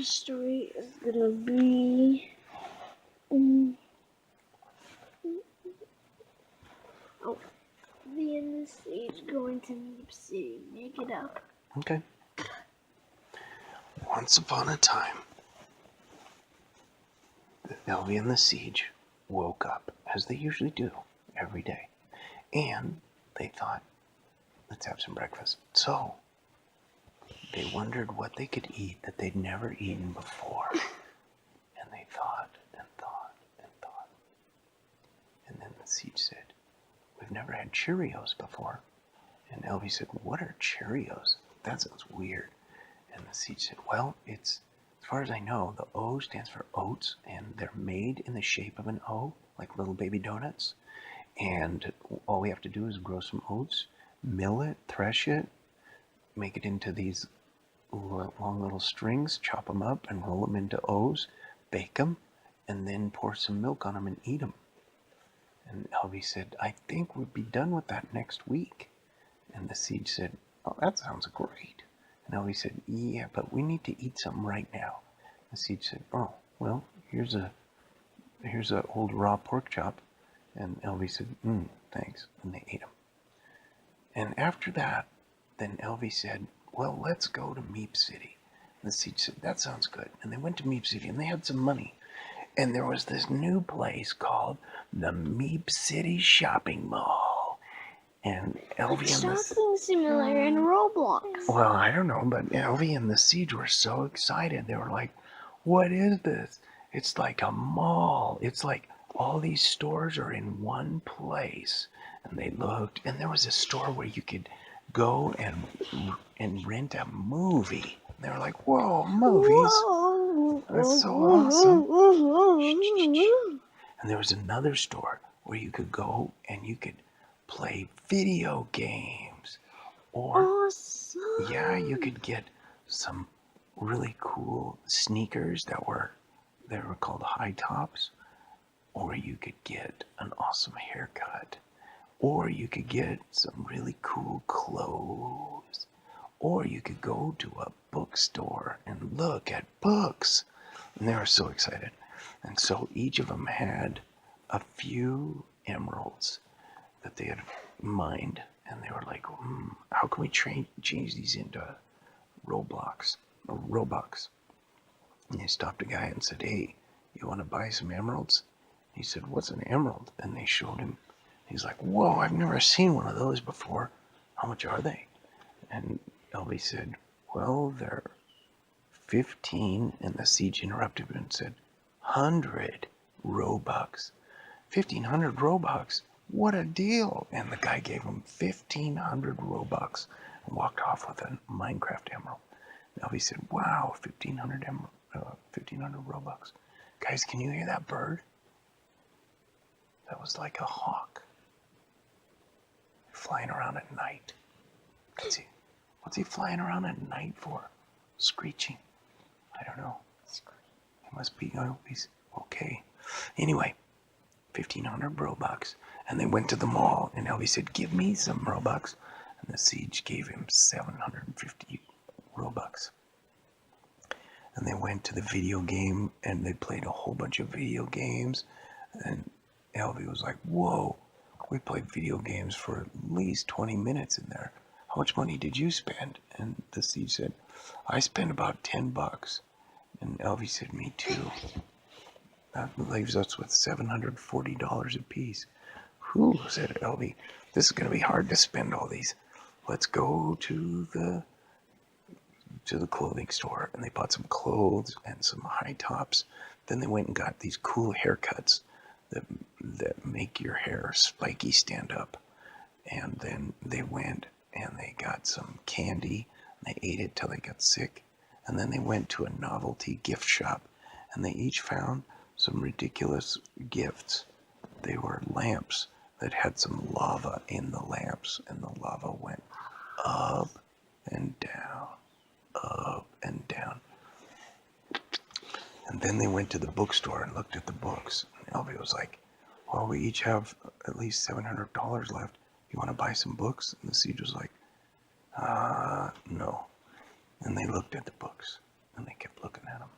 story is gonna be. Oh, the in the stage going to Meep City. Make it up. Okay. Once upon a time, Elvie and the Siege woke up, as they usually do, every day. And they thought, let's have some breakfast. So, they wondered what they could eat that they'd never eaten before. And they thought and thought and thought. And then the Siege said, we've never had Cheerios before. And Elvie said, what are Cheerios? That sounds weird. And the Siege said, well, it's, as far as I know, the O stands for oats, and they're made in the shape of an O, like little baby donuts. And all we have to do is grow some oats, mill it, thresh it, make it into these long little strings, chop them up and roll them into O's, bake them, and then pour some milk on them and eat them. And Elvie said, I think we'll be done with that next week. And the Siege said, oh, that sounds great. And Elvie said, yeah, but we need to eat something right now. The Siege said, oh, well, here's a old raw pork chop. And Elvie said, thanks. And they ate them. And after that, then Elvie said, well, let's go to Meep City. And the Siege said, that sounds good. And they went to Meep City, and they had some money. And there was this new place called the Meep City Shopping Mall. And Elvie and Shopping simulator in Roblox. Well, I don't know, but Elvie and the Siege were so excited. They were like, what is this? It's like a mall. It's like all these stores are in one place. And they looked, and there was a store where you could go and rent a movie. And they were like, whoa, movies. Whoa. That's so awesome. And there was another store where you could go and you could play video games. Or, awesome. yeah, you could get some really cool sneakers that were called high tops. Or you could get an awesome haircut. Or you could get some really cool clothes. Or you could go to a bookstore and look at books. And they were so excited. And so each of them had a few emeralds that they had mined. And they were like, how can we change these into Robux? And they stopped a guy and said, hey, you want to buy some emeralds? He said, what's an emerald? And they showed him. He's like, whoa, I've never seen one of those before. How much are they? And Elvie said, well, they're 15. And the Siege interrupted him and said, 100 Robux. 1,500 Robux. What a deal. And the guy gave him 1,500 Robux and walked off with a Minecraft emerald. And Elvie said, wow, 1,500 Robux. Guys, can you hear that bird? That was like a hawk. Flying around at night. What's he flying around at night for? Screeching. I don't know. He must be, I hope he's okay. Anyway, 1,500 Robux. And they went to the mall, and Elvie said, give me some Robux. And the Siege gave him 750 Robux. And they went to the video game, and they played a whole bunch of video games. And Elvie was like, whoa, we played video games for at least 20 minutes in there. How much money did you spend? And the Siege said, I spent about $10. And Elvie said, me too. That leaves us with $740 apiece. Whew, said Elvie, this is going to be hard to spend all these. Let's go to the clothing store. And they bought some clothes and some high tops. Then they went and got these cool haircuts that make your hair spiky stand up. And then they went and they got some candy. They ate it till they got sick. And then they went to a novelty gift shop. And they each found some ridiculous gifts. They were lamps that had some lava in the lamps. And the lava went up and down, up and down. And then they went to the bookstore and looked at the books. And Elvie was like, well, we each have at least $700 left. You want to buy some books? And the Siege was like, no. And they looked at the books. And they kept looking at him.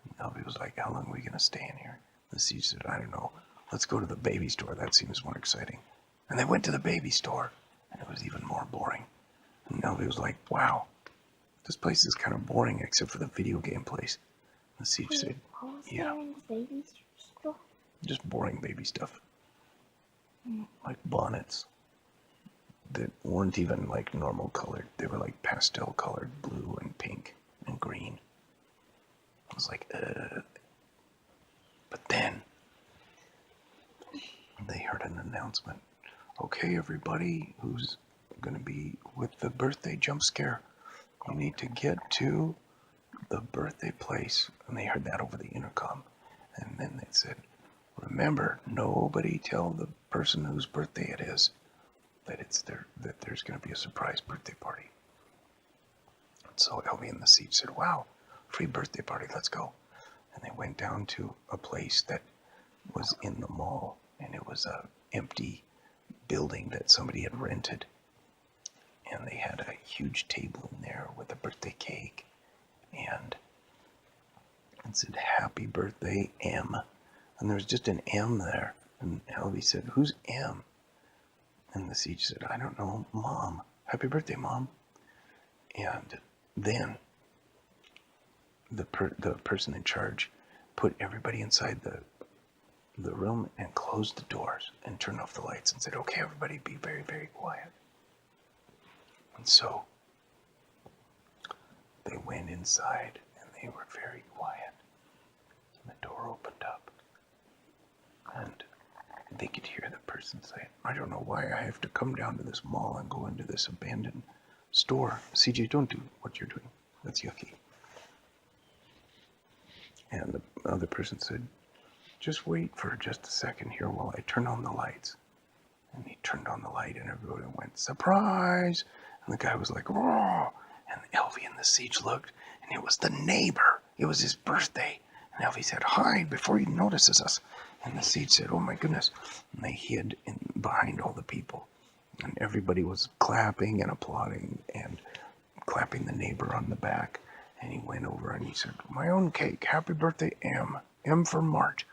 And Elvie was like, how long are we going to stay in here? The siege said, I don't know. Let's go to the baby store. That seems more exciting. And they went to the baby store, and it was even more boring. And Elvie was like, wow, this place is kind of boring except for the video game place. The siege said, what was yeah, there in the baby store? just boring baby stuff. Like bonnets that weren't even like normal colored. They were like pastel colored, blue and pink and green. I was like, But then they heard an announcement. Okay, everybody who's going to be with the birthday jump scare, you need to get to the birthday place. And they heard that over the intercom. And then they said, remember, nobody tell the person whose birthday it is that there's going to be a surprise birthday party. So Elvie and the siege said, wow, free birthday party, let's go. And they went down to a place that was in the mall, and it was a empty building that somebody had rented. And they had a huge table in there with a birthday cake, and it said, happy birthday, M. And there was just an M there. And Elvie said, who's M? And the siege said, I don't know, Mom. Happy birthday, Mom. And then the person in charge put everybody inside the room and closed the doors and turned off the lights and said, okay, everybody be very, very quiet. And so they went inside and they were very quiet. And the door opened up and they could hear the person say, I don't know why I have to come down to this mall and go into this abandoned store. CJ, don't do what you're doing. That's yucky. And the other person said, just wait for just a second here while I turn on the lights. And he turned on the light and everybody went, surprise! And the guy was like, roar! And Elvie and the siege looked, and it was the neighbor. It was his birthday. And Elvie said, hide before he notices us. And the siege said, oh my goodness. And they hid behind all the people. And everybody was clapping and applauding and clapping the neighbor on the back. And he went over and he said, my own cake, happy birthday, M. M for Mart.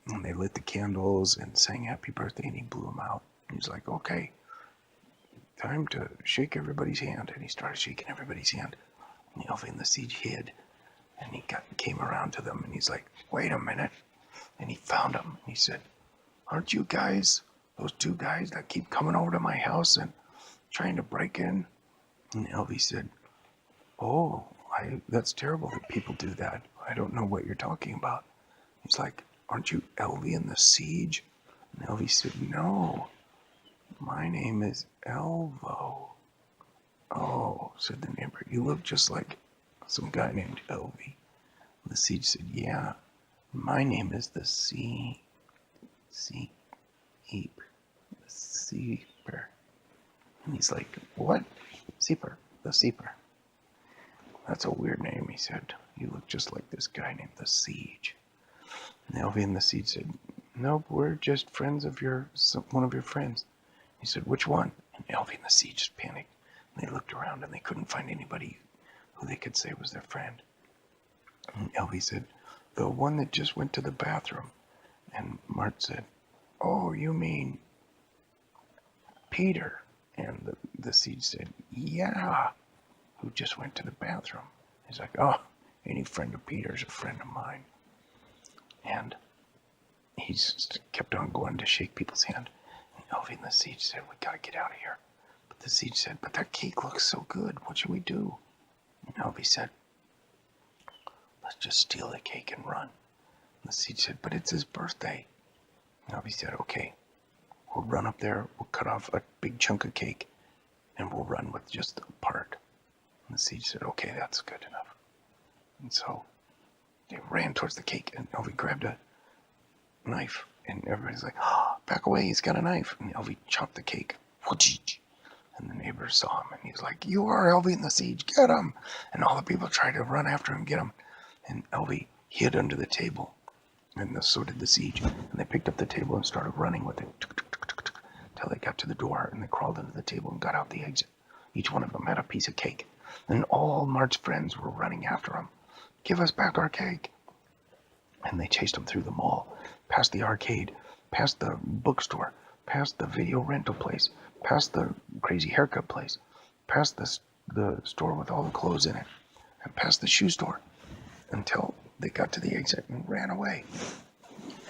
And they lit the candles and sang happy birthday, and he blew them out. And he's like, okay, time to shake everybody's hand. And he started shaking everybody's hand. And Elvie and the siege hid. And he came around to them and he's like, wait a minute. And he found them. And he said, aren't you guys those two guys that keep coming over to my house and trying to break in? And Elvie said, oh, that's terrible that people do that. I don't know what you're talking about. He's like, aren't you Elvie and the siege? And Elvie said, no, my name is Elvo. Oh, said the neighbor, you look just like some guy named Elvie. And the siege said, yeah, my name is the Seeper. And he's like, what? Seeper, the Seeper. That's a weird name, he said. You look just like this guy named the Siege. And Elvie and the siege said, nope, we're just friends of one of your friends. He said, which one? And Elvie and the siege just panicked. And they looked around and they couldn't find anybody who they could say was their friend. And Elvie said, the one that just went to the bathroom. And Mart said, oh, you mean Peter? And the siege said, yeah, who just went to the bathroom. He's like, oh, any friend of Peter's a friend of mine. And he kept on going to shake people's hand. And Elvie and the siege said, we gotta get out of here. But the siege said, but that cake looks so good. What should we do? And Elvie said, let's just steal the cake and run. And the siege said, but it's his birthday. And Elvie said, okay, we'll run up there, we'll cut off a big chunk of cake, and we'll run with just a part. And the siege said, okay, that's good enough. And so they ran towards the cake, and Elvie grabbed a knife, and everybody's like, oh, back away, he's got a knife. And Elvie chopped the cake. And the neighbor saw him, and he was like, you are Elvie and the siege, get him. And all the people tried to run after him, get him. And Elvie hid under the table, and so did the siege. And they picked up the table and started running with it, till they got to the door, and they crawled into the table and got out the exit. Each one of them had a piece of cake. And all Mart's friends were running after him. Give us back our cake. And they chased him through the mall, past the arcade, past the bookstore, past the video rental place, past the crazy haircut place, past the store with all the clothes in it, and past the shoe store, until they got to the exit and ran away.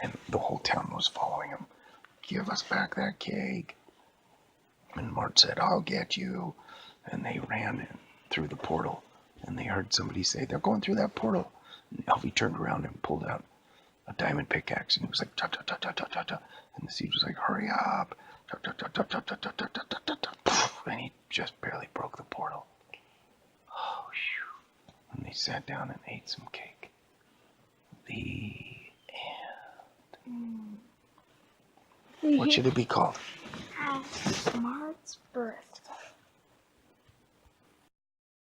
And the whole town was following him. Give us back that cake. And Mart said, I'll get you. And they ran through the portal. And they heard somebody say, they're going through that portal. And Elfie turned around and pulled out a diamond pickaxe. And he was like, ta ta ta ta ta ta ta. And the siege was like, hurry up. Ta ta ta ta ta ta ta ta ta ta ta. And he just barely broke the portal. Oh, shoo. And they sat down and ate some cake. The end. What should it be called? Mart's birthday.